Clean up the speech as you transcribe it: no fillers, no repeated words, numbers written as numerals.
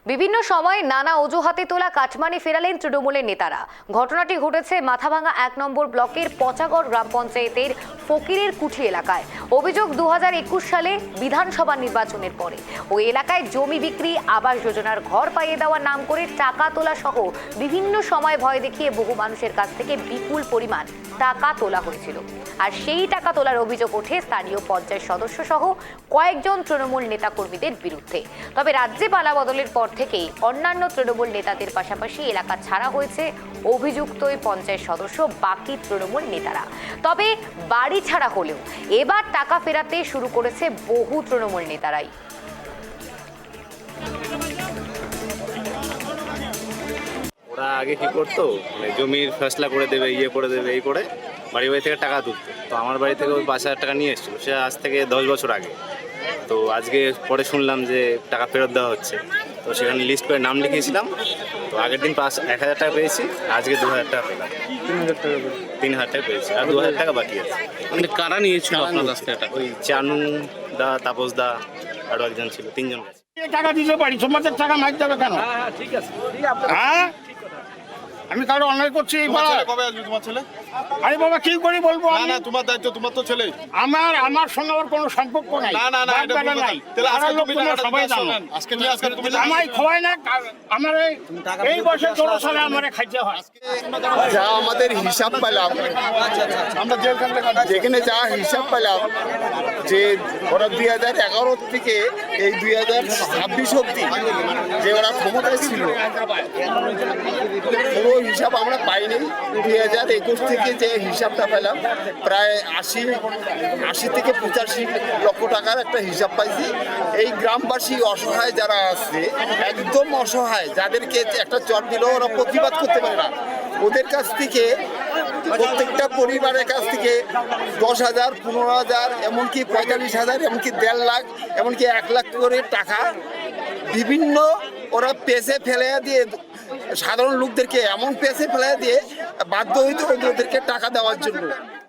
বিভিন্ন সময় নানা অজুহাতে তোলা কাটমানি ফেরালেন তৃণমূলের নেতারা। ঘটনাটি ঘটেছে মাথাভাঙা ১ নম্বর ব্লকের পচাগড় গ্রাম পঞ্চায়েতের ফকিরের কুঠি এলাকায়। অভিযোগ ২০২১ সালে বিধানসভা নির্বাচনের পরে ওই এলাকায় জমি বিক্রি, আবাস যোজনার ঘর পাইয়ে দেওয়ার নাম করে টাকা তোলা সহ বিভিন্ন সময় ভয় দেখিয়ে বহু মানুষের কাছ থেকে বিপুল পরিমাণ টাকা তোলা হয়েছিল। আর সেই টাকা তোলার অভিযোগ ওঠে স্থানীয় পঞ্চায়েত সদস্য সহ কয়েকজন তৃণমূল নেতাকর্মীদের বিরুদ্ধে। তবে রাজ্যে পালা বদলের পর থেকেই অন্যান্য তৃণমূল নেতাদের পাশাপাশি এলাকা ছাড়া হয়েছে অভিযুক্ত ওই পঞ্চায়েত সদস্য বাকি তৃণমূল নেতারা। তবে বাড়ি ছাড়া হলেও এবার টাকা ফেরাতে শুরু করেছে বহু তৃণমূল নেতারাই। ওরা আগে কি করতো, জমির ফয়সলা করে দেবে, ইয়ে করে দেবে, এই করে বাড়ি থেকে টাকা তুলতো। তো আমার বাড়ি থেকে ওই ৫,০০০ টাকা নিয়ে এসেছিলো, সে আজ থেকে ১০ বছর আগে। তো আজকে পরে শুনলাম যে টাকা ফেরত দেওয়া হচ্ছে, তো সেখানে লিস্ট করে নাম লিখিয়েছিলাম। তো আগের দিন ১,০০০ টাকা পেয়েছি, আজকে ২,০০০ টাকা পেলাম। ৩,০০০ টাকা পেয়েছি, আর ২,০০০ টাকা বাকি আছে। মানে কারা নিয়েছিল আপনার কাছ থেকে টাকা? ওই চানু দা, তাপস দা, আরও একজন ছিল, ৩ জন গেছে। টাকা দিতে পারি, তোমাদের টাকা মার যাবে কেন? ঠিক আছে, হ্যাঁ, আমি কারো অন্যায় করছি? কবে আসবে তোমার ছেলে? আরে বাবা কি করে বলবো? না না, তোমার দায়িত্ব, তোমার তো ছেলে। আমার সঙ্গে ওর কোনো সম্পর্ক নাই। না না না, এটা বাপ বেটা ভুল কথা। নাই। তাহলে আজকে পাড়ার লোক তুমি তোমরা টাকাটা সবাই দিতে জানো। আসলেন। আজকে তুমি আমায় খোয়ায় না, আমার এই বয়সে ১৬ সালে আমার খাইতে হয়। যা আমাদের হিসাব পেলাম, আমরা জেলখান থেকে যেখানে যা হিসাব পেলাম যে ওরা ২০১১ থেকে এই ২০২৬ অব্দি যে ওরা ক্ষমতায় ছিল, পুরো হিসাব আমরা পাইনি। ২০২১ থেকে যে হিসাবটা পেলাম প্রায় ৮০ থেকে ৮৫ লক্ষ টাকার একটা হিসাব পাইছি। এই গ্রামবাসী অসহায় যারা আছে, একদম অসহায়, যাদেরকে একটা চট দিলেও ওরা প্রতিবাদ করতে পারে না, ওদের কাছ থেকে প্রত্যেকটা পরিবারের কাছ থেকে ১০,০০০, ১৫,০০০, এমনকি ৪৫,০০০, এমনকি ১.৫ লাখ, এমনকি ১ লাখ করে টাকা বিভিন্ন ওরা পেছে ফেলে দিয়ে, সাধারণ লোকদেরকে এমন পেছে ফেলে দিয়ে বাধ্য হইতে ওদেরকে টাকা দেওয়ার জন্য।